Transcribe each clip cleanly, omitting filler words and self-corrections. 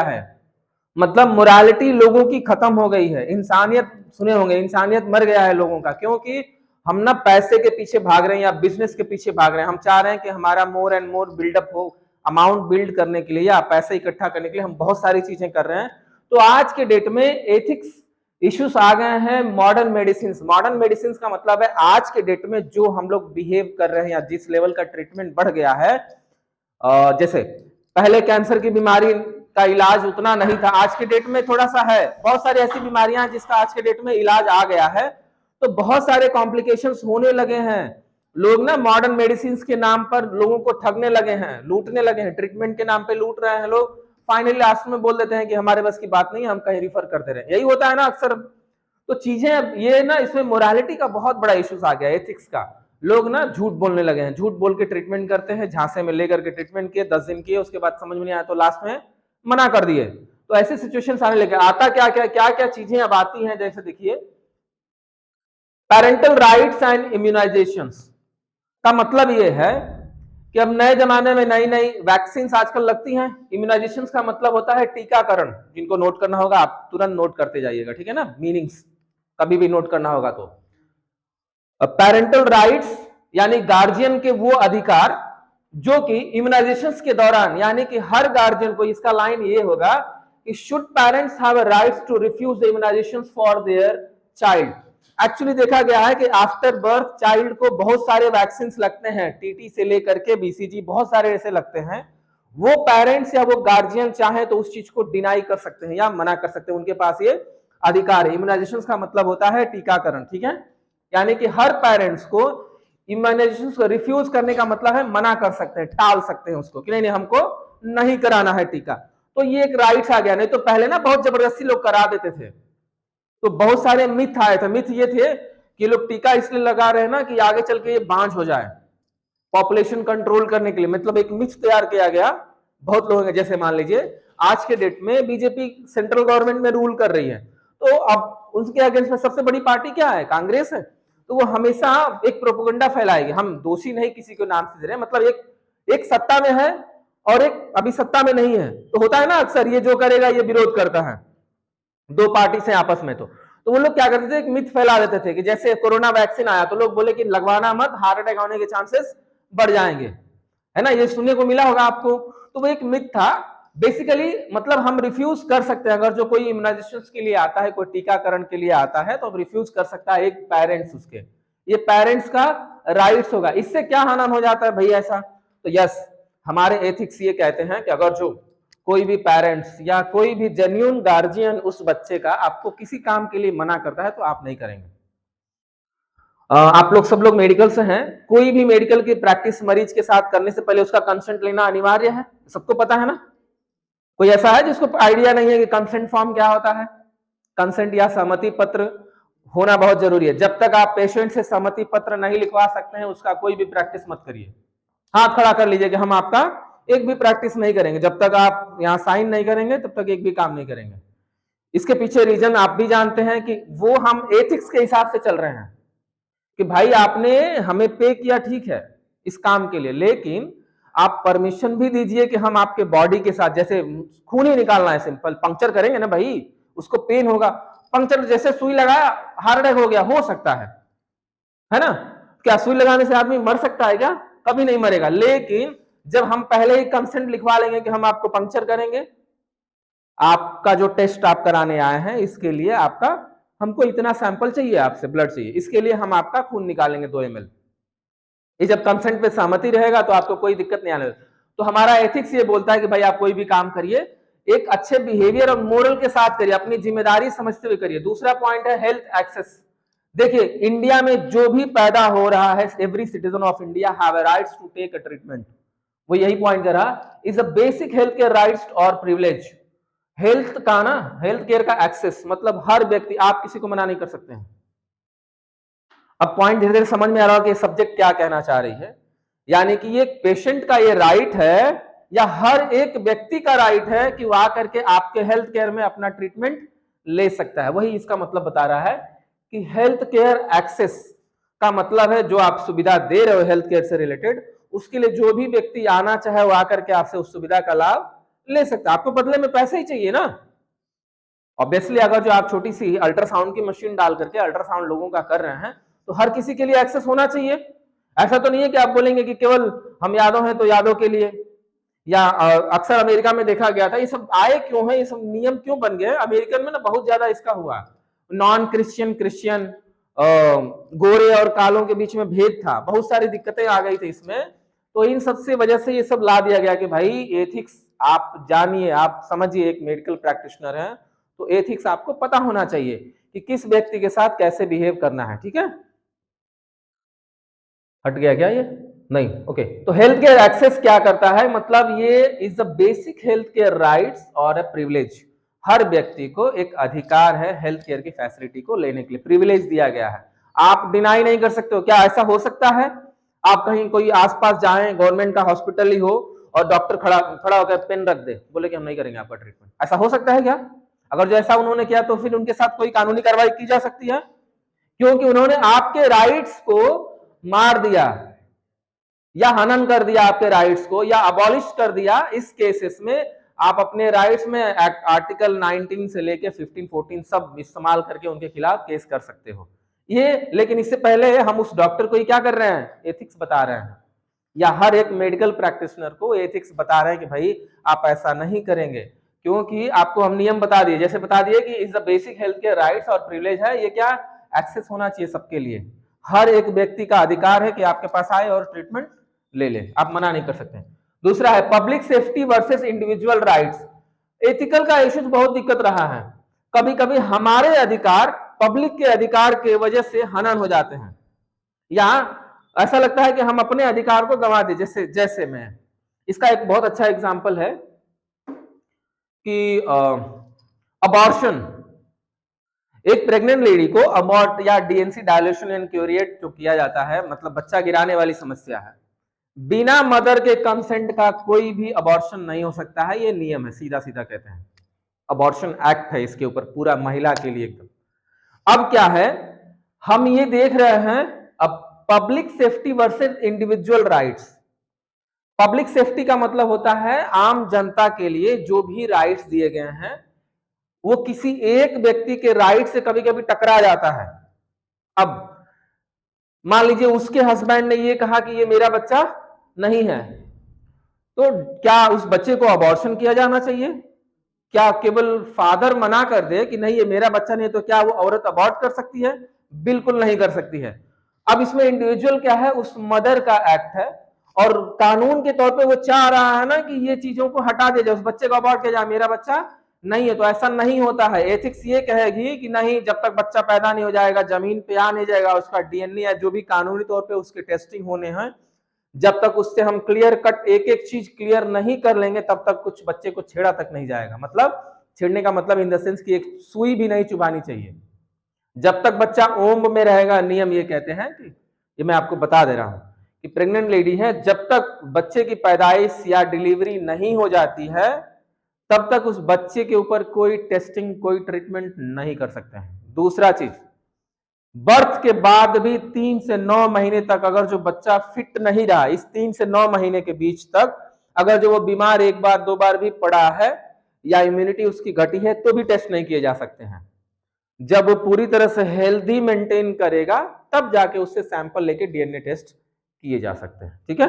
है, मतलब मोरालिटी लोगों की खत्म हो गई है, इंसानियत, सुने होंगे, इंसानियत मर गया है लोगों का, क्योंकि हम ना पैसे के पीछे भाग रहे हैं या बिजनेस के पीछे भाग रहे हैं। हम चाह रहे हैं कि हमारा मोर एंड मोर बिल्डअप हो, अमाउंट बिल्ड करने के लिए या पैसे इकट्ठा करने के लिए हम बहुत सारी चीजें कर रहे हैं। तो आज के डेट में एथिक्स इश्यूज आ गए हैं मॉडर्न मेडिसिन। मॉडर्न मेडिसिन का मतलब है आज के डेट में जो हम लोग बिहेव कर रहे हैं या जिस लेवल का ट्रीटमेंट बढ़ गया है, जैसे पहले कैंसर की बीमारी का इलाज उतना नहीं था, आज के डेट में थोड़ा सा है। बहुत सारी ऐसी बीमारियां हैं जिसका आज के डेट में इलाज आ गया है, तो बहुत सारे कॉम्प्लिकेशंस होने लगे हैं। लोग ना मॉडर्न मेडिसिन के नाम पर लोगों को ठगने लगे हैं, लूटने लगे हैं, ट्रीटमेंट के नाम पे लूट रहे हैं लोग। फाइनली लास्ट में बोल देते हैं कि हमारे बस की बात नहीं है, हम कहीं रिफर कर दे रहे हैं। यही होता है ना अक्सर। तो चीजें ये ना, इसमें मोरालिटी का बहुत बड़ा इश्यूज आ गया, एथिक्स का। लोग ना झूठ बोलने लगे हैं, झूठ बोल के ट्रीटमेंट करते हैं, झांसे में लेकर के ट्रीटमेंट किए, 10 दिन किए, उसके बाद समझ में नहीं आया तो लास्ट में मना कर दिए। तो ऐसे सिचुएशन आने लगे। आता क्या क्या क्या क्या चीजें अब आती हैं, जैसे देखिए पेरेंटल राइट्स एंड इम्यूनाइजेशन का मतलब ये है कि अब नए जमाने में नई नई वैक्सीन आजकल लगती हैं। इम्यूनाइजेशन का मतलब होता है टीकाकरण। जिनको नोट करना होगा आप तुरंत नोट करते जाइएगा, ठीक है ना, मीनिंग्स कभी भी नोट करना होगा तो। पेरेंटल राइट्स यानी गार्जियन के वो अधिकार जो कि इम्यूनाइजेशन के दौरान, यानी कि हर गार्जियन को, इसका लाइन ये होगा कि should parents have a rights to refuse the immunization for their child. Actually देखा गया है कि आफ्टर बर्थ चाइल्ड को बहुत सारे वैक्सीन लगते हैं, टीटी से लेकर के बीसीजी, बहुत सारे ऐसे लगते हैं। वो पेरेंट्स या वो गार्जियन चाहे तो उस चीज को डिनाई कर सकते हैं या मना कर सकते हैं, उनके पास ये अधिकार है। इम्यूनाइजेशन का मतलब होता है टीकाकरण, ठीक है। यानी कि हर पेरेंट्स को इम्यूनाइजेशन को रिफ्यूज करने का मतलब है मना कर सकते हैं, टाल सकते हैं उसको, कि नहीं नहीं हमको नहीं कराना है टीका। तो ये एक राइट्स आ गया। नहीं तो पहले ना बहुत जबरदस्ती लोग करा देते थे, तो बहुत सारे मिथ आए थे। मिथ ये थे कि लोग टीका इसलिए लगा रहे हैं ना कि आगे चल के ये बांझ हो जाए, पॉपुलेशन कंट्रोल करने के लिए, मतलब एक मिथ तैयार किया गया बहुत लोगों ने। जैसे मान लीजिए आज के डेट में बीजेपी सेंट्रल गवर्नमेंट में रूल कर रही है, तो अब उसके अगेंस्ट में सबसे बड़ी पार्टी क्या है, कांग्रेस है। तो वो हमेशा एक प्रोपेगेंडा फैलाएगी। हम दोषी नहीं किसी को नाम से दे रहे हैं, मतलब एक सत्ता में है और एक अभी सत्ता में नहीं है। तो होता है ना अक्सर, ये जो करेगा ये विरोध करता है, दो पार्टी से आपस में। तो वो लोग क्या करते थे, एक मिथ फैला देते थे कि जैसे कोरोना वैक्सीन आया तो लोग बोले कि लगवाना मत, हार्ट अटैक होने के चांसेस बढ़ जाएंगे, है ना, ये सुनने को मिला होगा आपको। तो वो एक मिथ था बेसिकली। मतलब हम रिफ्यूज कर सकते हैं, अगर जो कोई इम्यूनाइजेशन के लिए आता है, कोई टीकाकरण के लिए आता है, तो अब रिफ्यूज कर सकता है एक पेरेंट्स उसके, ये पेरेंट्स का राइट्स होगा। इससे क्या हनन हो जाता है भाई ऐसा? तो यस, हमारे एथिक्स ये कहते हैं कि अगर जो कोई भी पेरेंट्स या कोई भी जेन्युइन गार्जियन उस बच्चे का आपको किसी काम के लिए मना करता है तो आप नहीं करेंगे। आप लोग सब लोग मेडिकल से हैं, कोई भी मेडिकल की प्रैक्टिस मरीज के साथ करने से पहले उसका कंसेंट लेना अनिवार्य है, सबको पता है ना। कोई ऐसा है जिसको आइडिया नहीं है कि कंसेंट फॉर्म क्या होता है? कंसेंट या सहमति पत्र होना बहुत जरूरी है। जब तक आप पेशेंट से सहमति पत्र नहीं लिखवा सकते हैं उसका कोई भी प्रैक्टिस मत करिए। हाथ खड़ा कर लीजिए कि हम आपका एक भी प्रैक्टिस नहीं करेंगे, जब तक आप यहाँ साइन नहीं करेंगे तब तक एक भी काम नहीं करेंगे। इसके पीछे रीजन आप भी जानते हैं कि वो हम एथिक्स के हिसाब से चल रहे हैं कि भाई आपने हमें पे किया ठीक है इस काम के लिए, लेकिन आप परमिशन भी दीजिए कि हम आपके बॉडी के साथ, जैसे खून ही निकालना है सिंपल, पंक्चर करेंगे ना भाई, उसको पेन होगा। पंक्चर जैसे सुई लगाया हार्ट अटैक हो गया, हो सकता है ना। क्या सुई लगाने से आदमी मर सकता है क्या? कभी नहीं मरेगा। लेकिन जब हम पहले ही कंसेंट लिखवा लेंगे कि हम आपको पंक्चर करेंगे, आपका जो टेस्ट आप कराने आए हैं इसके लिए आपका, हमको इतना सैंपल चाहिए, आपसे ब्लड चाहिए, इसके लिए हम आपका खून निकालेंगे 2 ml। ये जब कंसेंट पे सहमति रहेगा तो आपको कोई दिक्कत नहीं आने। तो हमारा एथिक्स ये बोलता है कि भाई आप कोई भी काम करिए एक अच्छे बिहेवियर और मोरल के साथ करिए, अपनी जिम्मेदारी समझते हुए करिए। दूसरा पॉइंट है हेल्थ एक्सेस। देखिए इंडिया में जो भी पैदा हो रहा है, every citizen of India have a rights to take a treatment. वो यही पॉइंट कर रहा, is a basic health care rights और प्रिविलेज। हेल्थ का ना, हेल्थ केयर का एक्सेस मतलब हर व्यक्ति, आप किसी को मना नहीं कर सकते हैं। अब पॉइंट धीरे धीरे समझ में आ रहा है कि सब्जेक्ट क्या कहना चाह रही है। यानी कि ये पेशेंट का ये राइट है या हर एक व्यक्ति का राइट है कि वो आकर के आपके हेल्थ केयर में अपना ट्रीटमेंट ले सकता है। वही इसका मतलब बता रहा है कि हेल्थ केयर एक्सेस का मतलब है जो आप सुविधा दे रहे हो हेल्थ केयर से रिलेटेड, उसके लिए जो भी व्यक्ति आना चाहे वो आकर के आपसे उस सुविधा का लाभ ले सकता है, आपको बदले में पैसे ही चाहिए ना। ऑब्वियसली अगर जो आप छोटी सी अल्ट्रासाउंड की मशीन डाल करके अल्ट्रासाउंड लोगों का कर रहे हैं तो हर किसी के लिए एक्सेस होना चाहिए। ऐसा तो नहीं है कि आप बोलेंगे कि केवल हम यादव हैं तो यादव के लिए, या अक्सर अमेरिका में देखा गया था, ये सब आए क्यों है, ये सब नियम क्यों बन गए अमेरिकन में ना, बहुत ज्यादा इसका हुआ, नॉन क्रिश्चियन क्रिश्चियन, गोरे और कालों के बीच में भेद था, बहुत सारी दिक्कतें आ गई थी इसमें। तो इन सब से वजह से ये सब ला दिया गया कि भाई एथिक्स आप जानिए, आप समझिए, एक मेडिकल प्रैक्टिशनर है तो एथिक्स आपको पता होना चाहिए कि किस व्यक्ति के साथ कैसे बिहेव करना है। ठीक है, हट गया क्या ये? नहीं, ओके। तो हेल्थ केयर एक्सेस क्या करता है, मतलब ये is the basic health care rights और ए प्रिविलेज। हर व्यक्ति को एक अधिकार है हेल्थ केयर की फैसिलिटी को लेने के लिए, प्रिविलेज दिया गया है, आप डिनाई नहीं कर सकते हो। क्या ऐसा हो सकता है आप कहीं कोई आसपास जाएं, गवर्नमेंट का हॉस्पिटल ही हो और डॉक्टर खड़ा खड़ा होकर पेन रख दे, बोले कि हम नहीं करेंगे आपका ट्रीटमेंट, ऐसा हो सकता है क्या? अगर जो ऐसा उन्होंने किया तो फिर उनके साथ कोई कानूनी कार्रवाई की जा सकती है, क्योंकि उन्होंने आपके राइट्स को मार दिया या हनन कर दिया आपके राइट्स को, या अबॉलिश कर दिया। इस केसेस में आप अपने राइट्स में आर्टिकल 19 से लेके 15, 14 सब इस्तेमाल करके उनके खिलाफ केस कर सकते हो ये। लेकिन इससे पहले हम उस डॉक्टर को ही क्या कर रहे हैं, एथिक्स बता रहे हैं, या हर एक मेडिकल प्रैक्टिशनर को एथिक्स बता रहे हैं कि भाई आप ऐसा नहीं करेंगे, क्योंकि आपको हम नियम बता दिए, जैसे बता दिए कि is the basic health care rights और प्रिविलेज है, ये क्या एक्सेस होना चाहिए सबके लिए, हर एक व्यक्ति का अधिकार है कि आपके पास आए और ट्रीटमेंट ले ले, आप मना नहीं कर सकते। दूसरा है public safety versus individual rights. Ethical का इश्यू बहुत दिक्कत रहा है, कभी कभी हमारे अधिकार पब्लिक के अधिकार के वजह से हनन हो जाते हैं, या ऐसा लगता है कि हम अपने अधिकार को गंवा दे। जैसे जैसे मैं इसका एक बहुत अच्छा एग्जांपल है कि अबॉर्शन, एक प्रेग्नेंट लेडी को अबॉर्ट या डीएनसी डायलेशन एंड क्यूरिएट जो किया जाता है, मतलब बच्चा गिराने वाली समस्या है, बिना मदर के कंसेंट का कोई भी अबॉर्शन नहीं हो सकता है, ये नियम है, सीधा सीधा कहते हैं, अबॉर्शन एक्ट है इसके ऊपर पूरा महिला के लिए एकदम। अब क्या है, हम ये देख रहे हैं अब public safety versus individual rights. Public safety का मतलब होता है आम जनता के लिए जो भी राइट्स दिए गए हैं वो किसी एक व्यक्ति के राइट से कभी कभी टकरा जाता है। अब मान लीजिए उसके हस्बैंड ने ये कहा कि ये मेरा बच्चा नहीं है, तो क्या उस बच्चे को अबॉर्शन किया जाना चाहिए? क्या केवल फादर मना कर दे कि नहीं ये मेरा बच्चा नहीं, तो क्या वो औरत अबॉर्ट कर सकती है? बिल्कुल नहीं कर सकती है। अब इसमें इंडिविजुअल क्या है, उस मदर का एक्ट है, और कानून के तौर पे वो चाह रहा है ना कि ये चीजों को हटा दे जाए, उस बच्चे को अबॉर्ट किया जाए, मेरा बच्चा नहीं है। तो ऐसा नहीं होता है, एथिक्स ये कहेगी कि नहीं, जब तक बच्चा पैदा नहीं हो जाएगा, जमीन पे आ नहीं जाएगा, उसका डीएनए या जो भी कानूनी तौर पे उसके टेस्टिंग होने हैं, जब तक उससे हम क्लियर कट एक एक चीज क्लियर नहीं कर लेंगे तब तक कुछ बच्चे को छेड़ा तक नहीं जाएगा। मतलब छेड़ने का मतलब इन द सेंस कि एक सुई भी नहीं चुभानी चाहिए जब तक बच्चा ओम में रहेगा। नियम ये कहते हैं कि ये मैं आपको बता दे रहा हूं कि प्रेग्नेंट लेडी है, जब तक बच्चे की पैदाइश या डिलीवरी नहीं हो जाती है तब तक उस बच्चे के ऊपर कोई टेस्टिंग कोई ट्रीटमेंट नहीं कर सकते हैं। दूसरा चीज, बर्थ के बाद भी 3 से 9 महीने तक अगर जो बच्चा फिट नहीं रहा, इस 3 से 9 महीने के बीच तक अगर जो वो बीमार एक बार दो बार भी पड़ा है या इम्यूनिटी उसकी घटी है तो भी टेस्ट नहीं किए जा सकते हैं। जब वो पूरी तरह से हेल्दी मेंटेन करेगा तब जाके उससे सैंपल लेके डीएनए टेस्ट किए जा सकते हैं। ठीक है,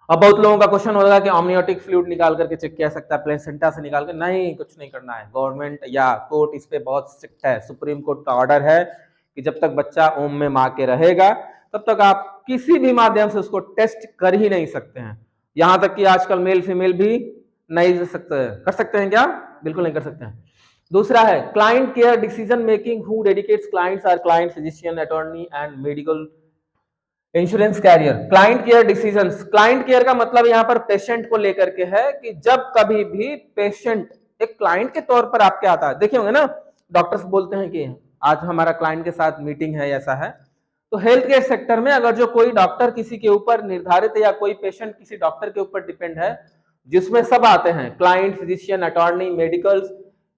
अब बहुत लोगों का क्वेश्चन होगा कि अमनियोटिक फ्लूइड निकाल करके चेक किया सकता है, प्लेसेंटा से निकाल के? नहीं, कुछ नहीं करना है। गवर्नमेंट या कोर्ट इस पे बहुत स्ट्रिक्ट है, सुप्रीम कोर्ट का ऑर्डर है कि जब तक बच्चा ओम में मां के रहेगा तब तक आप किसी भी माध्यम से उसको टेस्ट कर ही नहीं सकते हैं। यहां तक कि आजकल मेल फीमेल भी नहीं कर सकते हैं। क्या? बिल्कुल नहीं कर सकते हैं। दूसरा है client care decision making, who dedicates clients are client, physician, attorney and medical insurance carrier. Client care decisions, client care का मतलब यहां पर पेशेंट को लेकर के है कि जब कभी भी पेशेंट एक क्लाइंट के तौर पर आपके आता है, देखे होंगे ना डॉक्टर्स बोलते हैं कि आज हमारा क्लाइंट के साथ मीटिंग है, ऐसा है। तो हेल्थ केयर सेक्टर में अगर जो कोई डॉक्टर किसी के ऊपर निर्धारित है या कोई पेशेंट किसी डॉक्टर के ऊपर डिपेंड है, जिसमें सब आते हैं क्लाइंट, फिजिशियन, अटॉर्नी, मेडिकल्स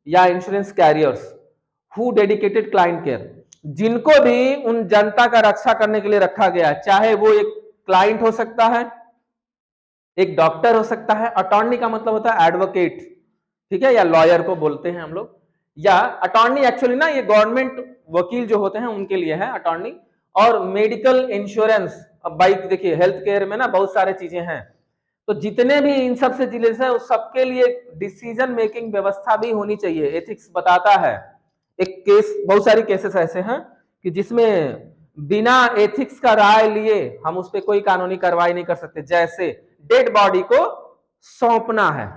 या insurance carriers, who dedicated client care, जिनको भी उन जनता का रक्षा करने के लिए रखा गया, चाहे वो एक क्लाइंट हो सकता है एक डॉक्टर हो सकता है, अटॉर्नी का मतलब होता है एडवोकेट, ठीक है, या लॉयर को बोलते हैं हम लोग, या अटॉर्नी एक्चुअली ना ये गवर्नमेंट वकील जो होते हैं उनके लिए है अटॉर्नी। और मेडिकल इंश्योरेंस, अब भाई देखिए हेल्थ केयर में ना बहुत सारे चीजें हैं, तो जितने भी इन सब से जिले से उस सबके लिए डिसीजन मेकिंग व्यवस्था भी होनी चाहिए। एथिक्स बताता है, एक केस, बहुत सारी केसेस ऐसे हैं कि जिसमें बिना एथिक्स का राय लिए हम उस पर कोई कानूनी कार्रवाई नहीं कर सकते। जैसे डेड बॉडी को सौंपना है,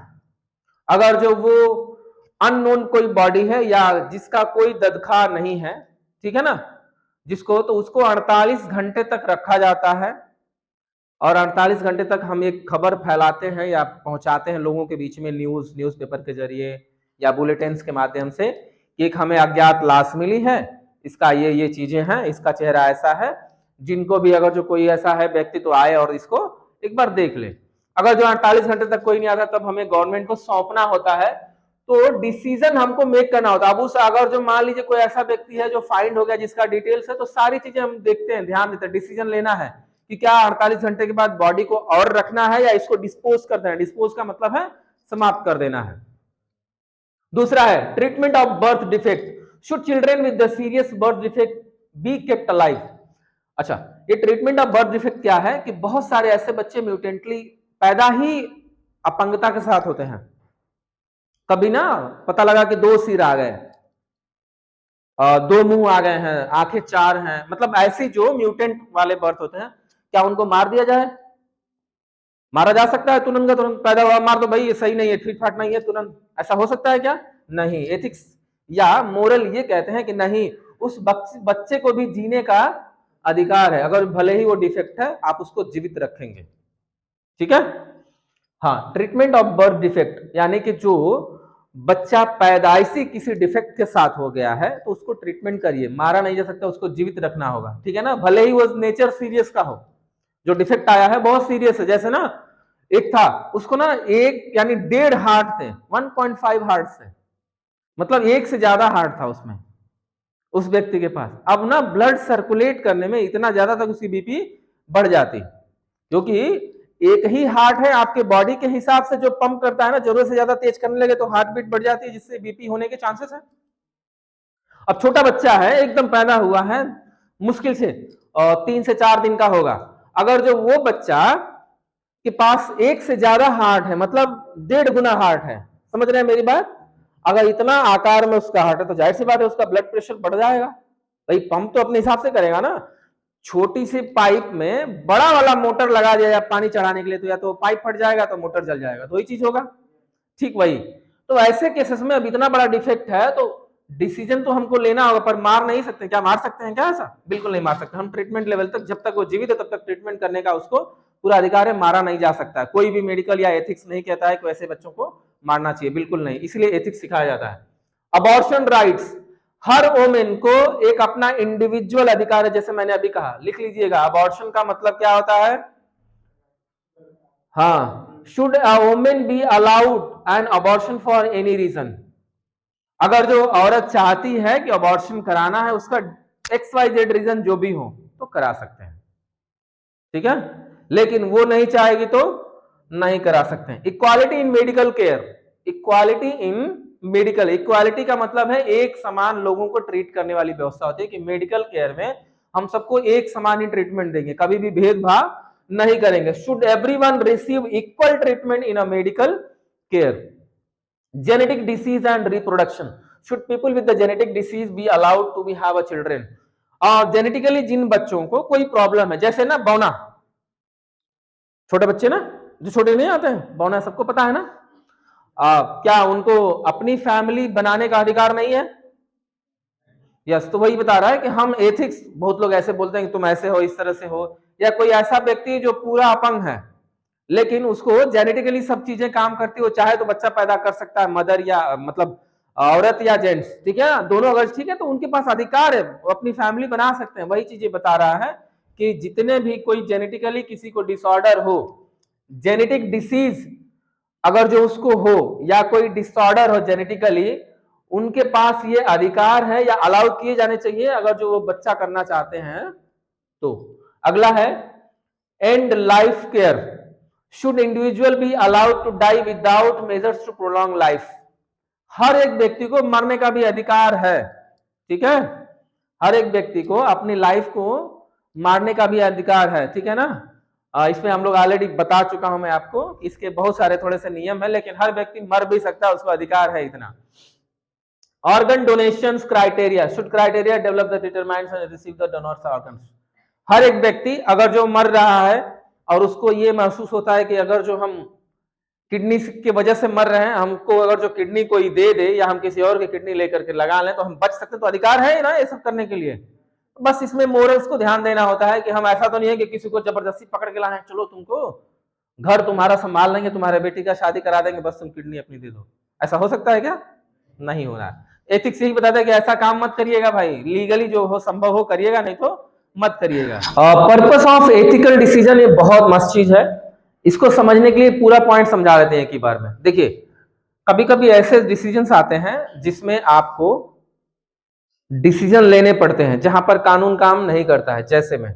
अगर जो वो अननोन कोई बॉडी है या जिसका कोई ददखा नहीं है, ठीक है ना, जिसको, तो उसको 48 घंटे तक रखा जाता है। और 48 घंटे तक हम एक खबर फैलाते हैं या पहुंचाते हैं लोगों के बीच में, न्यूज़पेपर के जरिए या बुलेटिन्स के माध्यम से, कि एक हमें अज्ञात लाश मिली है, इसका ये चीजें हैं, इसका चेहरा ऐसा है, जिनको भी अगर जो कोई ऐसा है व्यक्ति तो आए और इसको एक बार देख ले। अगर जो 48 घंटे तक कोई नहीं आता तब हमें गवर्नमेंट को सौंपना होता है, तो डिसीजन हमको मेक करना होता है। अब उस अगर जो मान लीजिए कोई ऐसा व्यक्ति है जो फाइंड हो गया जिसका डिटेल्स है, तो सारी चीजें हम देखते हैं, ध्यान देते हैं, डिसीजन लेना है कि क्या 48 घंटे के बाद बॉडी को और रखना है या इसको डिस्पोज कर देना। डिस्पोज का मतलब है समाप्त कर देना है। दूसरा है treatment of birth defect. Should children with the serious birth defect be kept alive. अच्छा, ये ट्रीटमेंट ऑफ बर्थ डिफेक्ट क्या है कि बहुत सारे ऐसे बच्चे म्यूटेंटली पैदा ही अपंगता के साथ होते हैं। कभी ना पता लगा कि 2 सिर आ गए, 2 मुंह आ गए हैं, आंखें 4 हैं, मतलब ऐसी जो म्यूटेंट वाले बर्थ होते हैं, क्या उनको मार दिया जाए? मारा जा सकता है तुरंत का तुरंत, पैदा हुआ मार दो भाई, ये सही नहीं है, ठीक ठाक नहीं है, तुरंत, ऐसा हो सकता है क्या? नहीं। एथिक्स या मोरल ये कहते हैं कि नहीं, उस बच्चे को भी जीने का अधिकार है, अगर भले ही वो डिफेक्ट है, आप उसको जीवित रखेंगे, ठीक है। हाँ, ट्रीटमेंट ऑफ बर्थ डिफेक्ट यानी कि जो बच्चा पैदाइशी किसी डिफेक्ट के साथ हो गया है तो उसको ट्रीटमेंट करिए, मारा नहीं जा सकता, उसको जीवित रखना होगा, ठीक है ना, भले ही वो नेचर सीरियस का हो। जो डिफेक्ट आया है बहुत सीरियस है, जैसे ना एक था उसको ना 1 यानी 1.5 हार्ट थे, 1.5 हार्ट से, मतलब 1 से ज्यादा हार्ट था उसमें, उस व्यक्ति के पास। अब ना ब्लड सर्कुलेट करने में इतना ज्यादा तक उसकी बीपी बढ़ जाती, क्योंकि एक ही हार्ट है, आपके बॉडी के हिसाब से जो पंप करता है ना, जरूरत से ज्यादा तेज करने लगे तो हार्ट बीट बढ़ जाती है, जिससे बीपी होने के चांसेस है। अब छोटा बच्चा है, एकदम पैदा हुआ है, मुश्किल से 3 से 4 दिन का होगा, अगर जो वो बच्चा के पास 1 से ज्यादा हार्ट है, मतलब 1.5 गुना हार्ट है, समझ रहे हैं मेरी बात, अगर इतना आकार में उसका हार्ट है तो जाहिर सी बात है उसका ब्लड प्रेशर बढ़ जाएगा भाई, पंप तो अपने हिसाब से करेगा ना। छोटी सी पाइप में बड़ा वाला मोटर लगा दिया पानी चढ़ाने के लिए, तो या तो पाइप फट जाएगा तो मोटर जल जाएगा, तो वही चीज होगा, ठीक वही। तो ऐसे केसेस में अब इतना बड़ा डिफेक्ट है तो डिसीजन तो हमको लेना होगा, पर मार नहीं सकते। क्या मार सकते हैं क्या? ऐसा बिल्कुल नहीं मार सकते। हम ट्रीटमेंट लेवल तक, जब तक वो जीवित है तब तक ट्रीटमेंट करने का उसको पूरा अधिकार है, मारा नहीं जा सकता। कोई भी मेडिकल या एथिक्स नहीं कहता है कि ऐसे बच्चों को मारना चाहिए, बिल्कुल नहीं, इसलिए एथिक्स सिखाया जाता है। अबॉर्शन राइट्स, हर वोमेन को एक अपना इंडिविजुअल अधिकार है, जैसे मैंने अभी कहा, लिख लीजिएगा। अबॉर्शन का मतलब क्या होता है? हाँ, should a women be allowed an abortion for any reason. अगर जो औरत चाहती है कि अबॉर्शन कराना है, उसका XYZ रीजन जो भी हो तो करा सकते हैं, ठीक है, लेकिन वो नहीं चाहेगी तो नहीं करा सकते हैं। Equality in medical care, equality in medical, equality का मतलब है एक समान लोगों को ट्रीट करने वाली व्यवस्था होती है कि मेडिकल केयर में हम सबको एक समान ही ट्रीटमेंट देंगे, कभी भी भेदभाव नहीं करेंगे। Should everyone receive equal treatment in a medical care. Genetic disease and reproduction, should people with the genetic disease be allowed to be have a children. Genetically जिन बच्चों को कोई प्रॉब्लम है, जैसे ना बौना, छोटे बच्चे ना जो छोटे नहीं आते हैं, बौना सबको पता है ना, क्या उनको अपनी फैमिली बनाने का अधिकार नहीं है? यस, तो वही बता रहा है कि हम एथिक्स, बहुत लोग ऐसे बोलते हैं कि तुम ऐसे हो, इस तरह से हो, या कोई ऐसा व्यक्ति जो पूरा अपंग है लेकिन उसको जेनेटिकली सब चीजें काम करती, वो चाहे तो बच्चा पैदा कर सकता है, मदर या मतलब औरत या जेंट्स, ठीक है, दोनों अगर ठीक है तो उनके पास अधिकार है, वो अपनी फैमिली बना सकते हैं। वही चीजें बता रहा है कि जितने भी कोई जेनेटिकली किसी को डिसऑर्डर हो, जेनेटिक डिसीज अगर जो उसको हो या कोई डिसऑर्डर हो जेनेटिकली, उनके पास ये अधिकार है या अलाउ किए जाने चाहिए अगर जो वो बच्चा करना चाहते हैं तो। अगला है end life care, should individual be allowed to die without measures to prolong life. हर एक व्यक्ति को मरने का भी अधिकार है, ठीक है, हर एक व्यक्ति को अपनी लाइफ को मारने का भी अधिकार है, ठीक है ना। इसमें हम लोग ऑलरेडी बता चुका हूं मैं आपको, इसके बहुत सारे थोड़े से नियम है, लेकिन हर व्यक्ति मर भी सकता है, उसको अधिकार है इतना। Organ donation criteria, should criteria develop the determines and receive the donor's organs. हर एक व्यक्ति अगर जो मर रहा है और उसको ये महसूस होता है कि अगर जो हम किडनी की वजह से मर रहे हैं, हमको अगर जो किडनी कोई दे दे या हम किसी और की किडनी लेकर के लगा लें तो हम बच सकते हैं, तो अधिकार है ना ये सब करने के लिए। बस इसमें मोरल्स को ध्यान देना होता है कि हम ऐसा तो नहीं है कि किसी को जबरदस्ती पकड़ के लाए, चलो तुमको घर तुम्हारा संभाल लेंगे, तुम्हारे बेटी का शादी करा देंगे, बस तुम किडनी अपनी दे दो। ऐसा हो सकता है क्या? नहीं हो रहा है। एथिक्स यही बताता है कि ऐसा काम मत करिएगा भाई, लीगली जो हो संभव हो करिएगा, नहीं तो मत करिएगा। पर्पस ऑफ एथिकल डिसीजन ये बहुत मस्त चीज है, इसको समझने के लिए पूरा पॉइंट समझा देते हैं एक ही बार में। देखिए कभी कभी ऐसे डिसीजंस आते हैं जिसमें आपको डिसीजन लेने पड़ते हैं जहां पर कानून काम नहीं करता है। जैसे में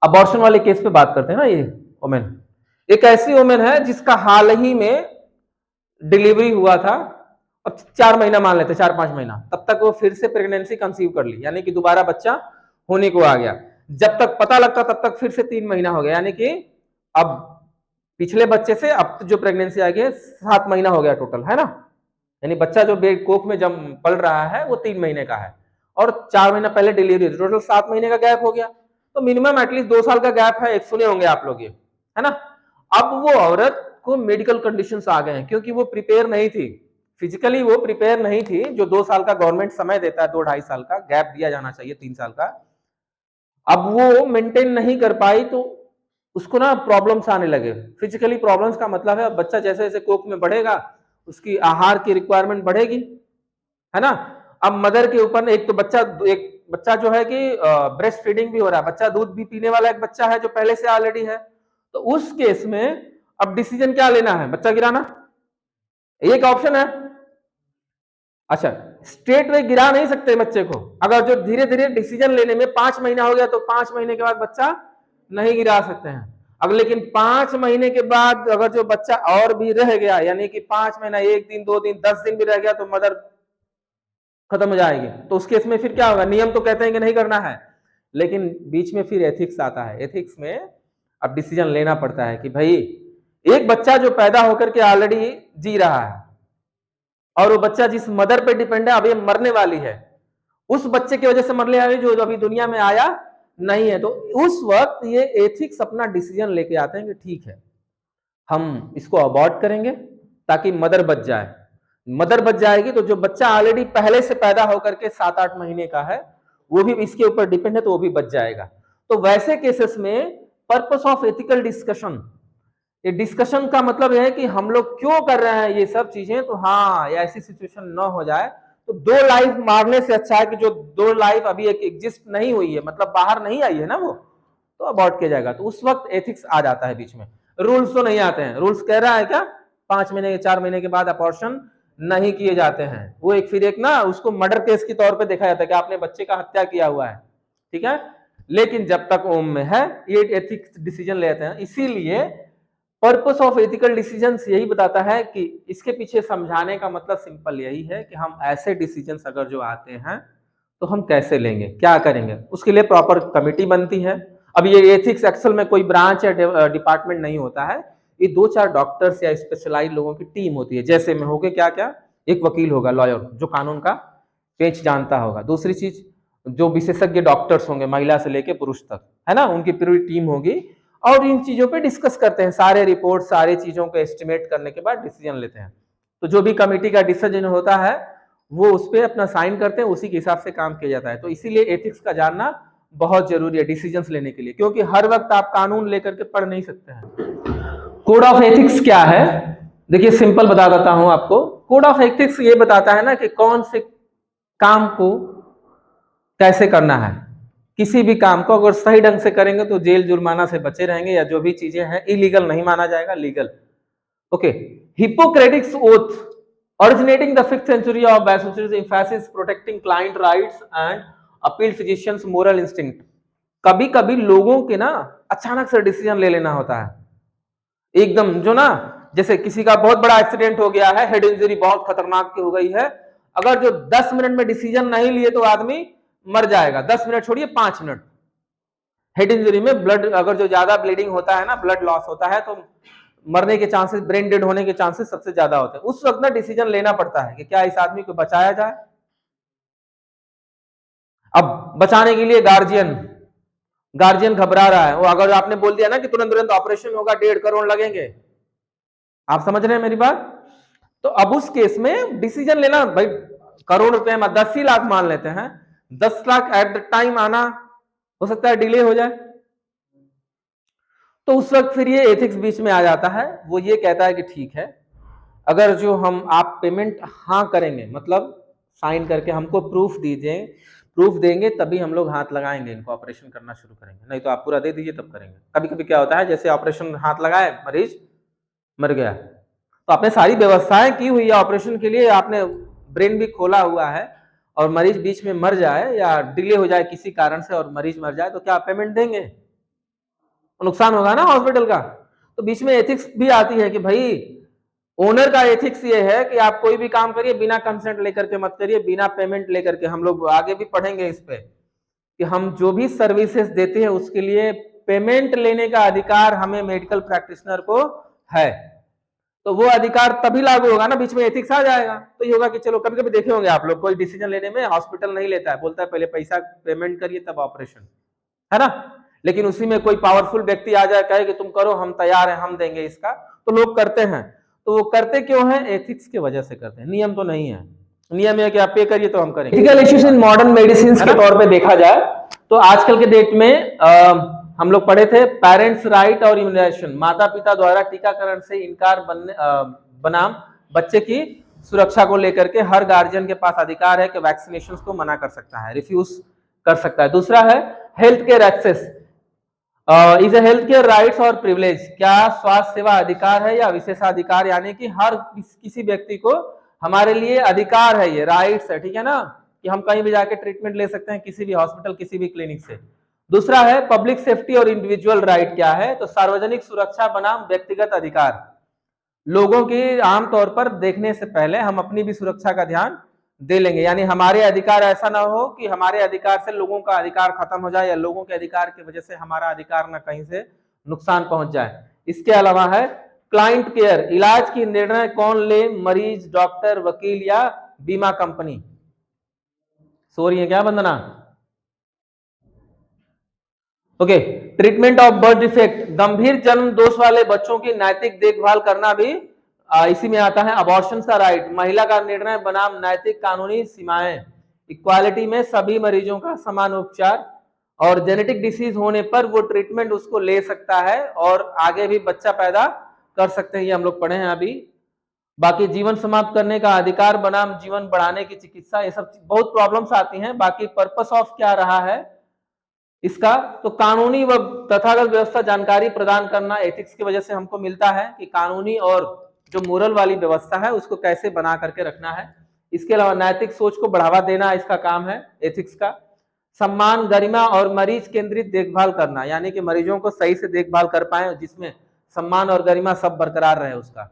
अबॉर्शन वाले केस पे बात करते हैं ना, ये वुमेन, एक ऐसी वुमेन है जिसका हाल ही में डिलीवरी हुआ था, अब 4 महीना मान लेते, 4-5 महीना, तब तक वो फिर से प्रेगनेंसी कंसीव कर ली, यानी कि दोबारा बच्चा होने को आ गया। जब तक पता लगता तब तक फिर से 3 महीना हो गया, यानी कि अब पिछले बच्चे से अब जो प्रेगनेंसी आ गई 7 महीना हो गया टोटल, है ना। यानी बच्चा जो कोख में जब पल रहा है वो 3 महीने का है और 4 महीना पहले डिलीवरी, टोटल 7 महीने का गैप हो गया। तो मिनिमम एटलीस्ट 2 साल का गैप है, एक सुने होंगे आप लोग ये, है ना। अब वो औरत को मेडिकल कंडीशंस आ गए हैं क्योंकि वो प्रिपेयर नहीं थी, फिजिकली वो प्रिपेयर नहीं थी। जो 2 साल का गवर्नमेंट समय देता है, 2-2.5 साल का गैप दिया जाना चाहिए, 3 साल का, अब वो मेंटेन नहीं कर पाई तो उसको ना प्रॉब्लम्स आने लगे। फिजिकली प्रॉब्लम्स का मतलब है बच्चा जैसे जैसे कोख में बढ़ेगा उसकी आहार की रिक्वायरमेंट बढ़ेगी, है ना। अब मदर के ऊपर एक तो बच्चा जो है कि ब्रेस्ट फीडिंग भी हो रहा है, बच्चा दूध भी पीने वाला एक बच्चा है जो पहले से ऑलरेडी है, तो उस केस में अब डिसीजन क्या लेना है? बच्चा गिराना एक ऑप्शन है। अच्छा, स्ट्रेट वे गिरा नहीं सकते बच्चे को, अगर जो धीरे धीरे डिसीजन लेने में 5 महीना हो गया तो 5 महीने के बाद बच्चा नहीं गिरा सकते हैं। अब लेकिन 5 महीने के बाद अगर जो बच्चा और भी रह गया, यानी कि 5 महीना 1 दिन 2 दिन 10 दिन भी रह गया तो मदर खत्म हो जाएगी, तो उस केस में फिर क्या होगा? नियम तो कहते हैं कि नहीं करना है, लेकिन बीच में फिर एथिक्स आता है। एथिक्स में अब डिसीजन लेना पड़ता है कि भाई एक बच्चा जो पैदा होकर के ऑलरेडी जी रहा है और वो बच्चा जिस मदर पे डिपेंड है, अब ये मरने वाली है, उस बच्चे की वजह से मरने वाली जो अभी दुनिया में आया नहीं है, तो उस वक्त ये एथिक्स अपना डिसीजन लेके आते हैं कि ठीक है हम इसको अबॉर्ट करेंगे ताकि मदर बच जाए। मदर बच जाएगी तो जो बच्चा ऑलरेडी पहले से पैदा होकर के 7-8 महीने का है वो भी इसके ऊपर डिपेंड है, तो वो भी बच जाएगा। तो वैसे केसेस में पर्पस ऑफ एथिकल डिस्कशन, ये डिस्कशन का मतलब है कि हम लोग क्यों कर रहे हैं ये सब चीजें, तो हाँ ऐसी सिचुएशन न हो जाए, तो 2 लाइफ मारने से अच्छा है कि जो 2 लाइफ अभी एक एग्जिस्ट नहीं हुई है, मतलब बाहर नहीं आई है ना वो, तो अबॉर्ट किया जाएगा। तो उस वक्त एथिक्स आ जाता है बीच में। रूल्स तो नहीं आते हैं, रूल्स कह रहा है क्या 5 महीने 4 महीने के बाद अबॉर्शन नहीं किए जाते हैं, वो एक फिर एक ना उसको मर्डर केस के तौर पे देखा जाता है कि आपने बच्चे का हत्या किया हुआ है, ठीक है। लेकिन जब तक ओम में है ये एथिक्स डिसीजन लेते हैं। इसीलिए पर्पस ऑफ एथिकल डिसीजंस यही बताता है कि इसके पीछे समझाने का मतलब सिंपल यही है कि हम ऐसे डिसीजंस अगर जो आते हैं तो हम कैसे लेंगे, क्या करेंगे, उसके लिए प्रॉपर कमिटी बनती है। अब ये एथिक्स एक्सल में कोई ब्रांच या डिपार्टमेंट नहीं होता है, ये 2-4 डॉक्टर्स या स्पेशलाइज लोगों की टीम होती है। जैसे में होगे क्या क्या, एक वकील होगा, लॉयर जो कानून का पेच जानता होगा, दूसरी चीज जो विशेषज्ञ डॉक्टर्स होंगे महिला से लेके पुरुष तक, है ना, उनकी पूरी टीम होगी और इन चीजों पे डिस्कस करते हैं, सारे रिपोर्ट सारी चीजों को एस्टिमेट करने के बाद डिसीजन लेते हैं। तो जो भी कमेटी का डिसीजन होता है वो उस पर अपना साइन करते हैं, उसी के हिसाब से काम किया जाता है। तो इसीलिए एथिक्स का जानना बहुत जरूरी है डिसीजंस लेने के लिए, क्योंकि हर वक्त आप कानून लेकर के पढ़ नहीं सकते हैं। कोड ऑफ एथिक्स क्या है? देखिए सिंपल बता देता हूं आपको। कोड ऑफ एथिक्स ये बताता है ना कि कौन से काम को कैसे करना है। किसी भी काम को अगर सही ढंग से करेंगे तो जेल जुर्माना से बचे रहेंगे, या जो भी चीजें हैं इलीगल नहीं माना जाएगा, legal. Okay, Hippocratics oath originating the 5th century of Massachusetts emphasis protecting client rights and appeal physicians moral instinct। कभी कभी लोगों के ना अचानक से डिसीजन ले लेना होता है, एकदम जो ना, जैसे किसी का बहुत बड़ा एक्सीडेंट हो गया है, हेड इंजरी बहुत खतरनाक की हो गई है, अगर जो 10 मिनट में डिसीजन नहीं लिए तो आदमी मर जाएगा। 10 मिनट छोड़िए 5 मिनट। हेड इंजरी में ब्लड अगर जो ज्यादा ब्लीडिंग होता है ना, ब्लड लॉस होता है, तो मरने के चांसेस, ब्रेन डेड होने के चांसेस सबसे ज्यादा होते हैं। उस वक्त ना डिसीजन लेना पड़ता है कि क्या इस आदमी को बचाया जाए। अब बचाने के लिए गार्जियन घबरा रहा है, वो अगर आपने बोल दिया ना कि तुरंत तुरंत ऑपरेशन होगा, 1.5 करोड़ लगेंगे, आप समझ रहे हैं मेरी बात? तो अब उस केस में डिसीजन लेना, भाई करोड़ रुपए में 10 ही लाख मान लेते हैं, 10 लाख एट द टाइम आना हो सकता है डिले हो जाए। तो उस वक्त फिर ये एथिक्स बीच में आ जाता है। वो ये कहता है कि ठीक है, अगर जो आप पेमेंट हाँ करेंगे, मतलब साइन करके हमको प्रूफ देंगे, तभी हम लोग हाथ लगाएंगे, इनको ऑपरेशन करना शुरू करेंगे, नहीं तो आप पूरा दे दीजिए तब करेंगे। कभी कभी क्या होता है, जैसे ऑपरेशन हाथ लगाए, मरीज मर गया, तो आपने सारी व्यवस्थाएं की हुई है ऑपरेशन के लिए, आपने ब्रेन भी खोला हुआ है, और मरीज बीच में मर जाए या डिले हो जाए किसी कारण से और मरीज मर जाए, तो क्या आप पेमेंट देंगे? नुकसान होगा ना हॉस्पिटल का। तो बीच में एथिक्स भी आती है कि भाई ओनर का एथिक्स ये है कि आप कोई भी काम करिए बिना कंसेंट लेकर के मत करिए, बिना पेमेंट लेकर के। हम लोग आगे भी पढ़ेंगे इस पे कि हम जो भी सर्विसेज देते हैं उसके लिए पेमेंट लेने का अधिकार हमें मेडिकल प्रैक्टिशनर को है। तो वो अधिकार तभी लागू होगा ना, बीच में एथिक्स आ जाएगा तो ये होगा कि चलो, कभी कभी देखे होंगे आप लोग, कोई डिसीजन लेने में हॉस्पिटल नहीं लेता है, बोलता है पहले पैसा पेमेंट करिए तब ऑपरेशन, है ना। लेकिन उसी में कोई पावरफुल व्यक्ति आ जाए, कहे कि तुम करो, हम तैयार हैं, हम देंगे इसका, तो लोग करते हैं। तो वो करते क्यों हैं? एथिक्स की वजह से करते हैं, नियम तो नहीं है। नियम है कि आप पे करिए तो हम करेंगे। Ethical issues in modern medicine के तौर पे देखा जाए तो आजकल के डेट में हम लोग पढ़े थे पेरेंट्स राइट और इम्यूनाइजेशन, माता पिता द्वारा टीकाकरण से इनकार बनाम बच्चे की सुरक्षा को लेकर के हर गार्जियन के पास अधिकार है कि वैक्सीनेशन को मना कर सकता है, रिफ्यूज कर सकता है। दूसरा है health care access, is a health care rights और प्रिविलेज, क्या स्वास्थ्य सेवा अधिकार है या विशेषाधिकार, यानी कि हर किसी व्यक्ति को, हमारे लिए अधिकार है, ये राइट्स है, ठीक है ना, कि हम कहीं भी जाके ट्रीटमेंट ले सकते हैं, किसी भी हॉस्पिटल, किसी भी क्लिनिक से। दूसरा है पब्लिक सेफ्टी और इंडिविजुअल राइट, क्या है? तो सार्वजनिक सुरक्षा बनाम व्यक्तिगत अधिकार, लोगों की आमतौर पर देखने से पहले हम अपनी भी सुरक्षा का ध्यान दे लेंगे, यानी हमारे अधिकार ऐसा ना हो कि हमारे अधिकार से लोगों का अधिकार खत्म हो जाए या लोगों के अधिकार की वजह से हमारा अधिकार ना कहीं से नुकसान पहुंच जाए। इसके अलावा है क्लाइंट केयर, इलाज की निर्णय कौन ले, मरीज, डॉक्टर, वकील या बीमा कंपनी? सो रही है क्या Vandana? Okay. Treatment of birth defect, गंभीर जन्म दोष वाले बच्चों की नैतिक देखभाल करना भी इसी में आता है। अबॉर्शन का राइट, महिला का निर्णय बनाम नैतिक कानूनी सीमाएं, इक्वालिटी में सभी मरीजों का समान उपचार, और जेनेटिक डिसीज होने पर वो ट्रीटमेंट उसको ले सकता है और आगे भी बच्चा पैदा कर सकते हैं, ये हम लोग पढ़े हैं अभी। बाकी जीवन समाप्त करने का अधिकार बनाम जीवन बढ़ाने की चिकित्सा, ये सब बहुत प्रॉब्लम्स आती हैं। बाकी पर्पस ऑफ क्या रहा है इसका, तो कानूनी व तथागत व्यवस्था जानकारी प्रदान करना एथिक्स की वजह से हमको मिलता है कि कानूनी और जो मोरल वाली व्यवस्था है उसको कैसे बना करके रखना है। इसके अलावा नैतिक सोच को बढ़ावा देना इसका काम है एथिक्स का। सम्मान, गरिमा और मरीज केंद्रित देखभाल करना, यानी कि मरीजों को सही से देखभाल कर पाए जिसमें सम्मान और गरिमा सब बरकरार रहे उसका।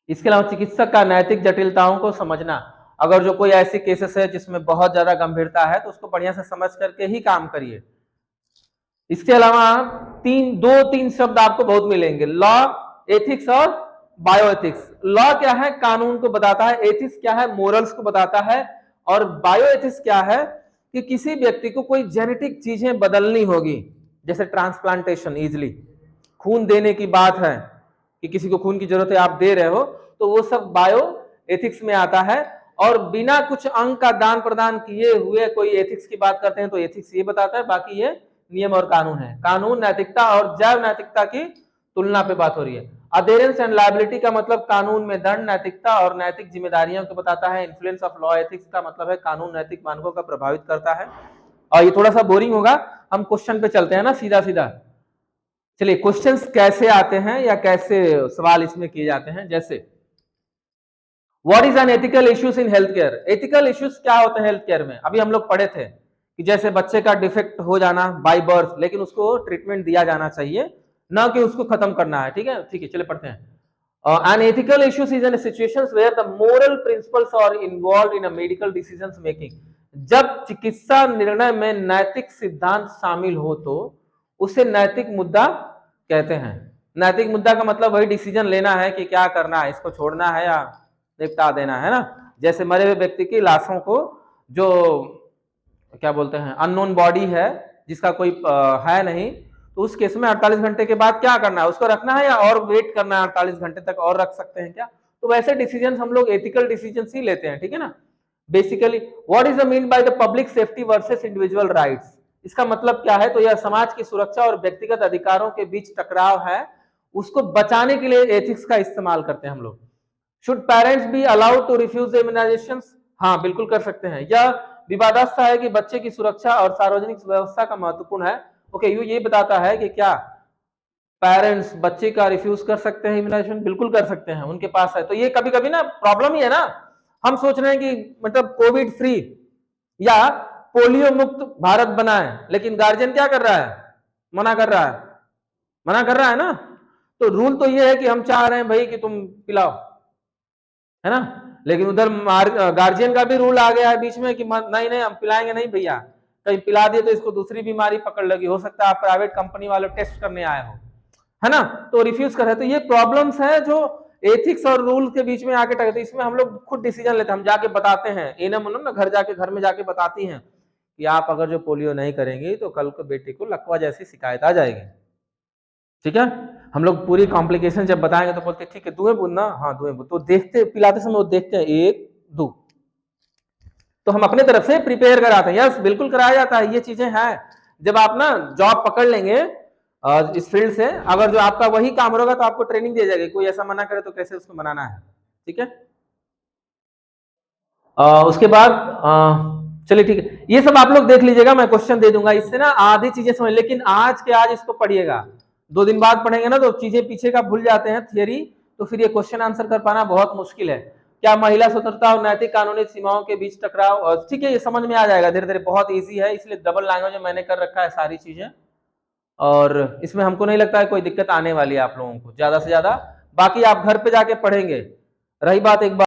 इसके अलावा चिकित्सक का नैतिक जटिलताओं को समझना, अगर जो कोई ऐसी केसेस है जिसमें बहुत ज्यादा गंभीरता है तो उसको बढ़िया से समझ करके ही काम करिए। इसके अलावा दो तीन शब्द आपको बहुत मिलेंगे, लॉ, एथिक्स और बायोएथिक्स। लॉ क्या है? कानून को बताता है। एथिक्स क्या है? मोरल्स को बताता है। और बायोएथिक्स क्या है? कि किसी व्यक्ति को कोई जेनेटिक चीजें बदलनी होगी, जैसे ट्रांसप्लांटेशन, इजिली खून देने की बात है कि किसी को खून की जरूरत है, आप दे रहे हो, तो वो सब बायो एथिक्स में आता है। और बिना कुछ अंग का दान प्रदान किए हुए कोई एथिक्स की बात करते हैं तो एथिक्स ये बताता है। बाकी ये नियम और कानून है। कानून नैतिकता और जैव नैतिकता की तुलना पे बात हो रही है। अधेरेंस एंड लायबिलिटी का मतलब कानून में दंड, नैतिकता और नैतिक जिम्मेदारियों को बताता है। इन्फ्लुएंस ऑफ लॉ एथिक्स का मतलब है कानून नैतिक मानकों का प्रभावित करता है। और ये थोड़ा सा बोरिंग होगा, हम क्वेश्चन पे चलते हैं ना सीधा सीधा। चलिए, क्वेश्चंस कैसे आते हैं या कैसे सवाल इसमें किए जाते हैं। जैसे what is an ethical issues in health care? Ethical issues क्या होते हैं हेल्थ केयर में? अभी हम लोग पढ़े थे कि जैसे बच्चे का डिफेक्ट हो जाना बाय बर्थ, लेकिन उसको ट्रीटमेंट दिया जाना चाहिए ना कि उसको खत्म करना है। ठीक है, ठीक है, चले पढ़ते हैं। An ethical issues is in situations where the moral principles are involved in a medical decisions making. जब चिकित्सा निर्णय में नैतिक सिद्धांत शामिल हो तो उसे नैतिक मुद्दा कहते हैं। नैतिक मुद्दा का मतलब वही डिसीजन लेना है कि क्या करना है, इसको छोड़ना है या निपटा देना है ना। जैसे मरे हुए व्यक्ति की लाशों को जो क्या बोलते हैं अननोन बॉडी है जिसका कोई है नहीं, तो उस केस में 48 घंटे के बाद क्या करना है, उसको रखना है या और वेट करना है 48 घंटे तक और रख सकते हैं क्या। तो वैसे डिसीजन हम लोग एथिकल डिसीजन ही लेते हैं। ठीक है ना। Basically what is the mean by the public safety versus individual rights, इसका मतलब क्या है, तो यह समाज की सुरक्षा और व्यक्तिगत अधिकारों के बीच टकराव है, उसको बचाने के लिए एथिक्स का इस्तेमाल करते हैं हम लोग। Should parents be allowed to refuse immunization, हाँ बिल्कुल कर सकते हैं। यह विवादास्पद है कि बच्चे की सुरक्षा और सार्वजनिक व्यवस्था का महत्वपूर्ण है। ओके, ये बताता है कि क्या पेरेंट्स बच्चे का रिफ्यूज कर सकते हैं इम्यूनाइजेशन, बिल्कुल कर सकते हैं, उनके पास है। तो ये कभी कभी ना प्रॉब्लम ही है ना, हम सोच रहे हैं कि मतलब कोविड फ्री या पोलियो मुक्त भारत बनाए, लेकिन गार्जियन क्या कर रहा है, मना कर रहा है, मना कर रहा है ना। तो रूल तो ये है कि हम चाह रहे हैं भाई कि तुम पिलाओ, है ना, लेकिन उधर गार्जियन का भी रूल आ गया है बीच में कि नहीं नहीं हम पिलाएंगे नहीं भैया, कहीं पिला दिए तो इसको दूसरी बीमारी पकड़ लगी, हो सकता है आप प्राइवेट कंपनी वाले टेस्ट करने आए हो, है ना, तो रिफ्यूज कर रहे। तो ये प्रॉब्लम्स है जो एथिक्स और रूल के बीच में आके टकराते। इसमें हम लोग खुद डिसीजन लेते हैं, हम जाके बताते हैं, एनएम ना घर में जाके बताती हैं कि आप अगर जो पोलियो नहीं करेंगे तो कल को बेटे को लकवा जैसी शिकायत आ जाएगी। ठीक है, हम लोग पूरी कॉम्प्लिकेशन जब बताएंगे तो बोलते ठीक है दुए बूंद ना, हाँ दुए बूंद, तो देखते पिलाते समय वो देखते हैं 1 2, तो हम अपने तरफ से प्रिपेयर कराते हैं। यस बिल्कुल कराया जाता है, ये चीजें हैं। जब आप ना जॉब पकड़ लेंगे इस फील्ड से, अगर जो आपका वही काम होगा तो आपको ट्रेनिंग दी जाएगी, कोई ऐसा मना करे तो कैसे उसको मनाना है। ठीक है, उसके बाद चलिए ठीक है, ये सब आप लोग देख लीजिएगा, मैं क्वेश्चन दे दूंगा, इससे ना आधी चीजें समझ, लेकिन आज के आज इसको पढ़िएगा, 2 दिन बाद पढ़ेंगे ना तो चीजें पीछे का भूल जाते हैं थियरी, तो फिर ये क्वेश्चन आंसर कर पाना बहुत मुश्किल है। क्या महिला स्वतंत्रता और नैतिक कानूनी सीमाओं के बीच टकराव, ठीक है ये समझ में आ जाएगा धीरे धीरे, बहुत ईजी है, इसलिए डबल लैंग्वेज में मैंने कर रखा है सारी चीजें, और इसमें हमको नहीं लगता है कोई दिक्कत आने वाली है आप लोगों को ज्यादा से ज्यादा। बाकी आप घर पे जाके पढ़ेंगे। रही बात एक बार